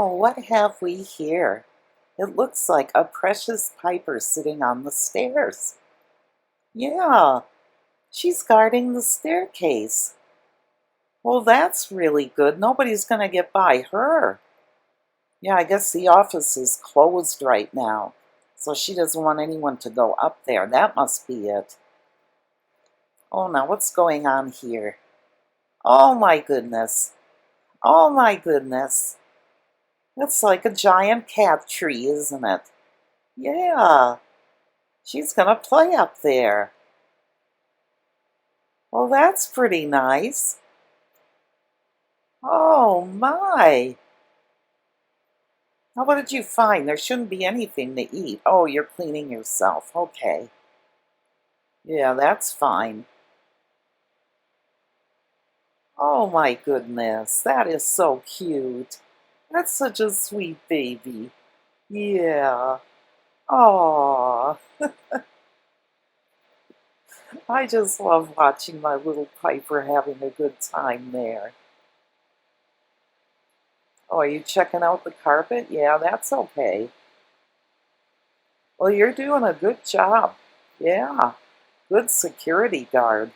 Oh, what have we here? It looks like a precious Piper sitting on the stairs. Yeah, she's guarding the staircase. Well, that's really good. Nobody's going to get by her. Yeah, I guess the office is closed right now, so she doesn't want anyone to go up there. That must be it. Oh, now what's going on here? Oh my goodness. Oh my goodness. It's like a giant cat tree, isn't it? Yeah. She's gonna play up there. Well, that's pretty nice. Oh my. Now, what did you find? There shouldn't be anything to eat. Oh, you're cleaning yourself. Okay. Yeah, that's fine. Oh my goodness. That is so cute. That's such a sweet baby. Yeah. Oh, I just love watching my little Piper having a good time there. Oh, are you checking out the carpet? Yeah, that's okay. Well, you're doing a good job. Yeah, good security guard.